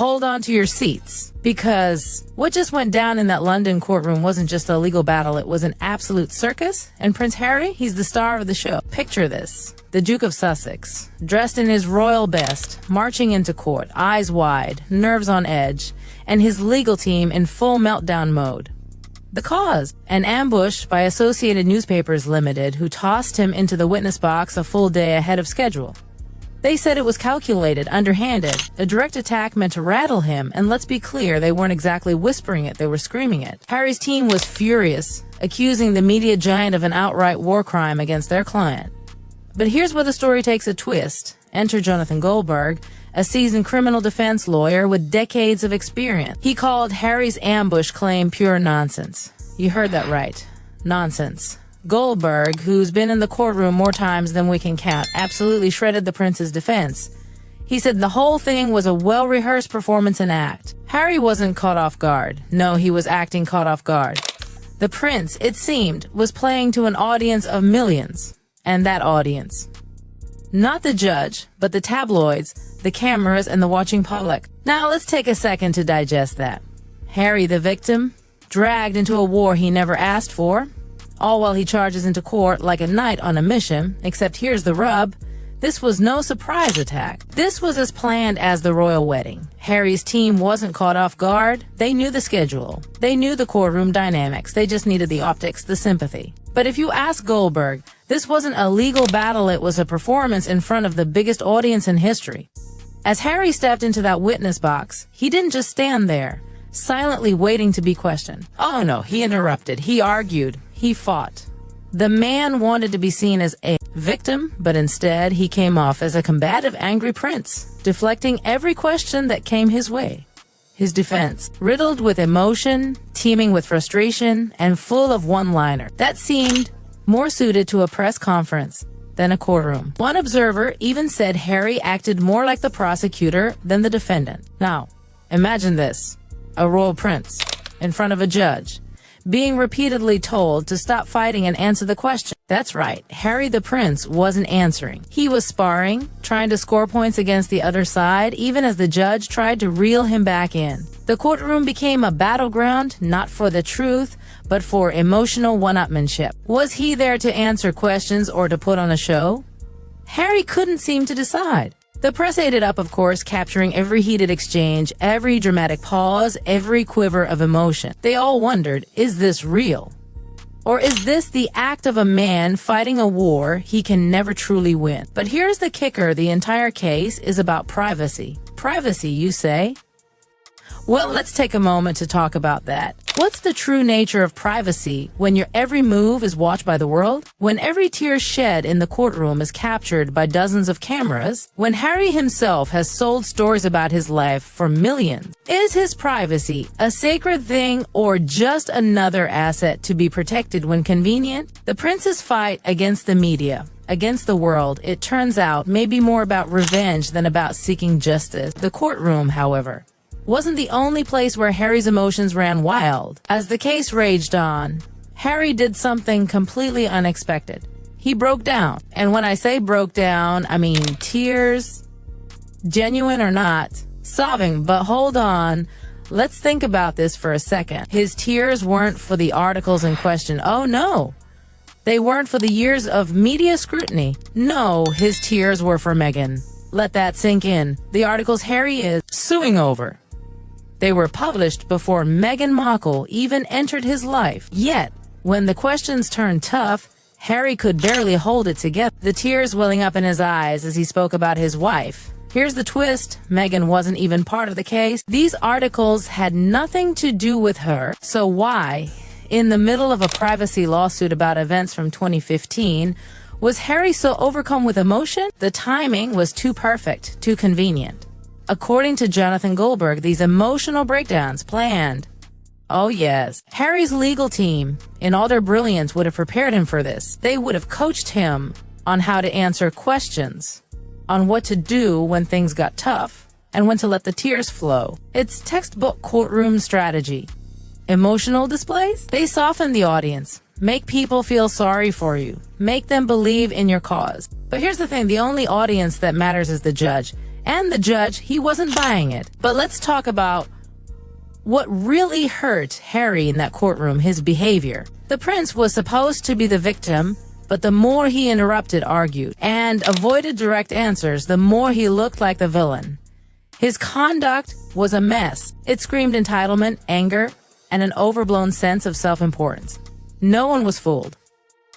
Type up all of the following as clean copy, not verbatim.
hold on to your seats, because what just went down in that London courtroom wasn't just a legal battle, it was an absolute circus. And Prince Harry, he's the star of the show. Picture this. The Duke of Sussex, dressed in his royal best, marching into court, eyes wide, nerves on edge, and his legal team in full meltdown mode. The cause: an ambush by Associated Newspapers Limited, who tossed him into the witness box a full day ahead of schedule. They said it was calculated, underhanded, a direct attack meant to rattle him, and let's be clear, they weren't exactly whispering it, they were screaming it. Harry's team was furious, accusing the media giant of an outright war crime against their client. But here's where the story takes a twist. Enter Jonathan Goldberg, a seasoned criminal defense lawyer with decades of experience. He called Harry's ambush claim pure nonsense. You heard that right. Nonsense. Goldberg, who's been in the courtroom more times than we can count, absolutely shredded the prince's defense. He said the whole thing was a well-rehearsed performance and act. Harry wasn't caught off guard. No, he was acting caught off guard. The prince, it seemed, was playing to an audience of millions. And that audience. Not the judge, but the tabloids, the cameras, and the watching public. Now let's take a second to digest that. Harry, the victim, dragged into a war he never asked for, all while he charges into court like a knight on a mission, except here's the rub. This was no surprise attack. This was as planned as the royal wedding. Harry's team wasn't caught off guard. They knew the schedule. They knew the courtroom dynamics. They just needed the optics, the sympathy. But if you ask Goldberg, this wasn't a legal battle, it was a performance in front of the biggest audience in history. As Harry stepped into that witness box, he didn't just stand there, silently waiting to be questioned. Oh no, he interrupted, he argued, he fought. The man wanted to be seen as a victim, but instead he came off as a combative, angry prince, deflecting every question that came his way. His defense, riddled with emotion, teeming with frustration, and full of one-liner that seemed more suited to a press conference than a courtroom. One observer even said Harry acted more like the prosecutor than the defendant. Now, imagine this: a royal prince in front of a judge, being repeatedly told to stop fighting and answer the question. That's right, Harry the Prince wasn't answering. He was sparring, trying to score points against the other side, even as the judge tried to reel him back in. The courtroom became a battleground, not for the truth, but for emotional one-upmanship. Was he there to answer questions or to put on a show? Harry couldn't seem to decide. The press ate it up, of course, capturing every heated exchange, every dramatic pause, every quiver of emotion. They all wondered, is this real? Or is this the act of a man fighting a war he can never truly win? But here's the kicker, the entire case is about privacy. Privacy, you say? Well, let's take a moment to talk about that. What's the true nature of privacy when your every move is watched by the world? When every tear shed in the courtroom is captured by dozens of cameras? When Harry himself has sold stories about his life for millions? Is his privacy a sacred thing or just another asset to be protected when convenient? The prince's fight against the media, against the world, it turns out, may be more about revenge than about seeking justice. The courtroom, however, wasn't the only place where Harry's emotions ran wild. As the case raged on, Harry did something completely unexpected. He broke down. And when I say broke down, I mean tears, genuine or not, sobbing. But hold on, let's think about this for a second. His tears weren't for the articles in question. Oh no, they weren't for the years of media scrutiny. No, his tears were for Meghan. Let that sink in. The articles Harry is suing over, they were published before Meghan Markle even entered his life. Yet, when the questions turned tough, Harry could barely hold it together, the tears welling up in his eyes as he spoke about his wife. Here's the twist: Meghan wasn't even part of the case. These articles had nothing to do with her. So why, in the middle of a privacy lawsuit about events from 2015, was Harry so overcome with emotion? The timing was too perfect, too convenient. According to Jonathan Goldberg, these emotional breakdowns planned. Oh yes, Harry's legal team, in all their brilliance, would have prepared him for this. They would have coached him on how to answer questions, on what to do when things got tough, and when to let the tears flow. It's textbook courtroom strategy. Emotional displays? They soften the audience, make people feel sorry for you, make them believe in your cause. But here's the thing, the only audience that matters is the judge. And the judge, he wasn't buying it. But let's talk about what really hurt Harry in that courtroom, his behavior. The prince was supposed to be the victim, but the more he interrupted, argued, and avoided direct answers, the more he looked like the villain. His conduct was a mess. It screamed entitlement, anger, and an overblown sense of self-importance. No one was fooled.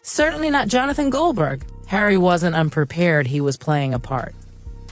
Certainly not Jonathan Goldberg. Harry wasn't unprepared, he was playing a part.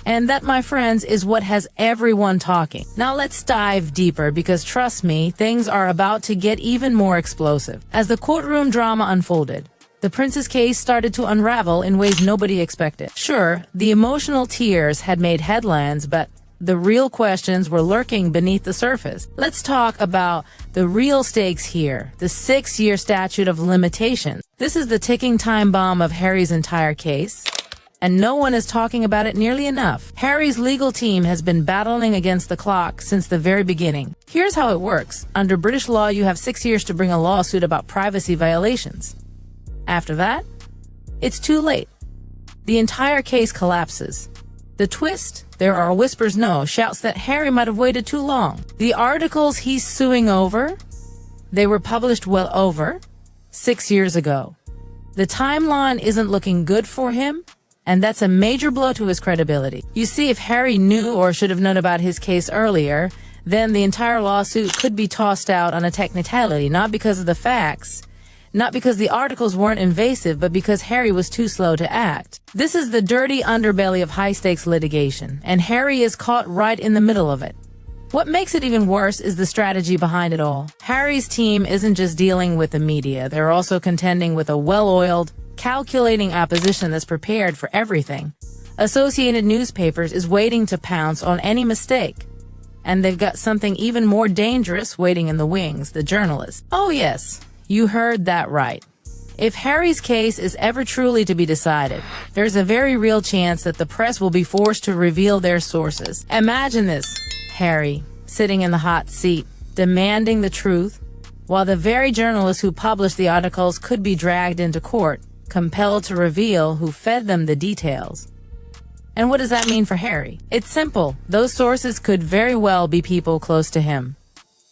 And that, my friends, is what has everyone talking. Now let's dive deeper, because trust me, things are about to get even more explosive. As the courtroom drama unfolded, the prince's case started to unravel in ways nobody expected. Sure, the emotional tears had made headlines, but the real questions were lurking beneath the surface. Let's talk about the real stakes here, the 6-year statute of limitations. This is the ticking time bomb of Harry's entire case, and no one is talking about it nearly enough. Harry's legal team has been battling against the clock since the very beginning. Here's how it works. Under British law, you have 6 years to bring a lawsuit about privacy violations. After that, it's too late. The entire case collapses. The twist? There are whispers, no, shouts that Harry might have waited too long. The articles he's suing over, they were published well over 6 years ago. The timeline isn't looking good for him, and that's a major blow to his credibility. You see, if Harry knew or should have known about his case earlier, then the entire lawsuit could be tossed out on a technicality, not because of the facts, not because the articles weren't invasive, but because Harry was too slow to act. This is the dirty underbelly of high-stakes litigation, and Harry is caught right in the middle of it. What makes it even worse is the strategy behind it all. Harry's team isn't just dealing with the media, they're also contending with a well-oiled, calculating opposition that's prepared for everything. Associated Newspapers is waiting to pounce on any mistake. And they've got something even more dangerous waiting in the wings, the journalists. Oh yes, you heard that right. If Harry's case is ever truly to be decided, there's a very real chance that the press will be forced to reveal their sources. Imagine this, Harry, sitting in the hot seat, demanding the truth, while the very journalists who published the articles could be dragged into court, compelled to reveal who fed them the details. And what does that mean for Harry? It's simple. Those sources could very well be people close to him.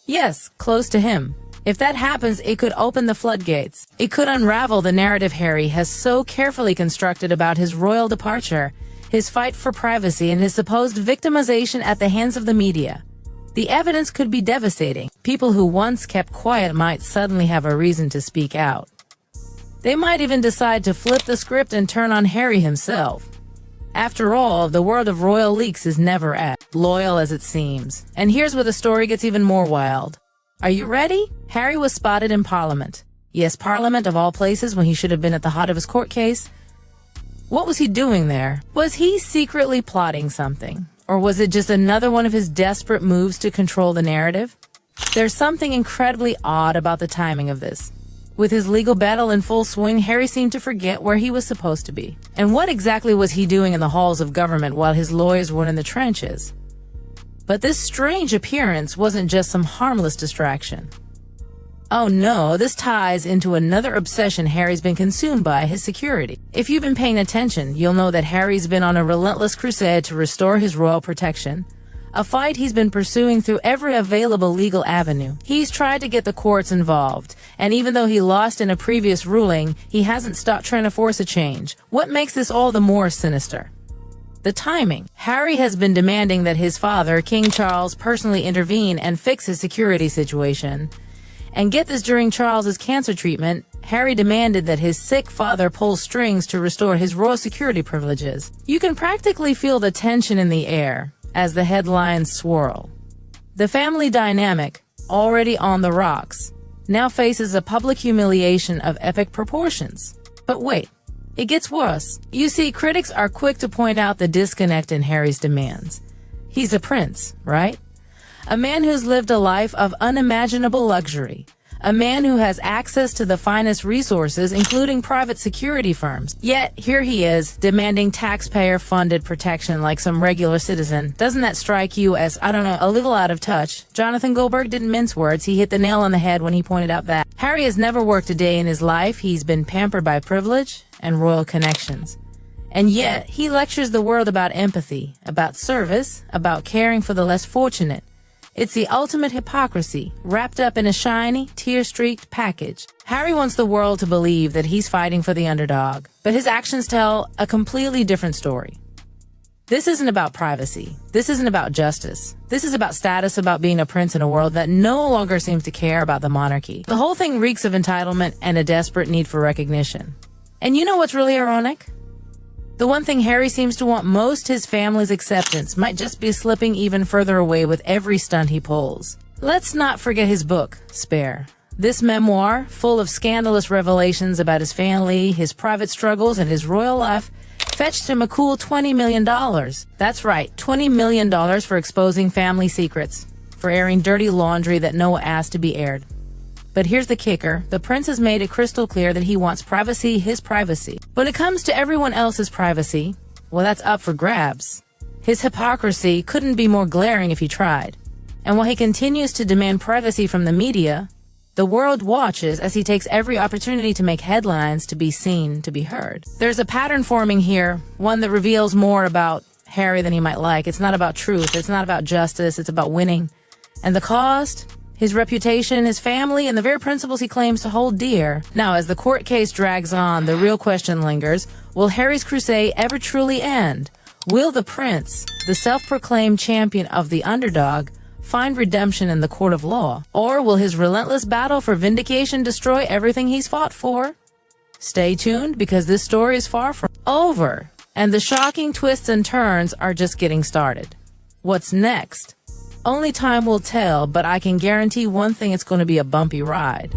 Yes, close to him. If that happens, it could open the floodgates. It could unravel the narrative Harry has so carefully constructed about his royal departure, his fight for privacy, and his supposed victimization at the hands of the media. The evidence could be devastating. People who once kept quiet might suddenly have a reason to speak out. They might even decide to flip the script and turn on Harry himself. After all, the world of royal leaks is never as loyal as it seems. And here's where the story gets even more wild. Are you ready? Harry was spotted in Parliament. Yes, Parliament of all places, when he should have been at the heart of his court case. What was he doing there? Was he secretly plotting something? Or was it just another one of his desperate moves to control the narrative? There's something incredibly odd about the timing of this. With his legal battle in full swing, Harry seemed to forget where he was supposed to be. And what exactly was he doing in the halls of government while his lawyers were in the trenches? But this strange appearance wasn't just some harmless distraction. Oh no, this ties into another obsession Harry's been consumed by, his security. If you've been paying attention, you'll know that Harry's been on a relentless crusade to restore his royal protection, a fight he's been pursuing through every available legal avenue. He's tried to get the courts involved, and even though he lost in a previous ruling, he hasn't stopped trying to force a change. What makes this all the more sinister? The timing. Harry has been demanding that his father, King Charles, personally intervene and fix his security situation. And get this, during Charles's cancer treatment, Harry demanded that his sick father pull strings to restore his royal security privileges. You can practically feel the tension in the air as the headlines swirl. The family dynamic, already on the rocks, now faces a public humiliation of epic proportions. But wait, it gets worse. You see, critics are quick to point out the disconnect in Harry's demands. He's a prince, right? A man who's lived a life of unimaginable luxury. A man who has access to the finest resources, including private security firms. Yet, here he is, demanding taxpayer-funded protection like some regular citizen. Doesn't that strike you as, I don't know, a little out of touch? Jonathan Goldberg didn't mince words. He hit the nail on the head when he pointed out that Harry has never worked a day in his life. He's been pampered by privilege and royal connections. And yet, he lectures the world about empathy, about service, about caring for the less fortunate. It's the ultimate hypocrisy, wrapped up in a shiny, tear-streaked package. Harry wants the world to believe that he's fighting for the underdog, but his actions tell a completely different story. This isn't about privacy. This isn't about justice. This is about status, about being a prince in a world that no longer seems to care about the monarchy. The whole thing reeks of entitlement and a desperate need for recognition. And you know what's really ironic? The one thing Harry seems to want most, his family's acceptance, might just be slipping even further away with every stunt he pulls. Let's not forget his book, Spare. This memoir, full of scandalous revelations about his family, his private struggles, and his royal life, fetched him a cool $20 million. That's right, $20 million for exposing family secrets, for airing dirty laundry that no one asked to be aired. But here's the kicker. The prince has made it crystal clear that he wants privacy, his privacy. When it comes to everyone else's privacy, well, that's up for grabs. His hypocrisy couldn't be more glaring if he tried. And while he continues to demand privacy from the media, the world watches as he takes every opportunity to make headlines, to be seen, to be heard. There's a pattern forming here, one that reveals more about Harry than he might like. It's not about truth. It's not about justice. It's about winning. And the cost? His reputation, his family, and the very principles he claims to hold dear. Now, as the court case drags on, the real question lingers. Will Harry's crusade ever truly end? Will the prince, the self-proclaimed champion of the underdog, find redemption in the court of law? Or will his relentless battle for vindication destroy everything he's fought for? Stay tuned, because this story is far from over, and the shocking twists and turns are just getting started. What's next? Only time will tell, but I can guarantee one thing: it's going to be a bumpy ride.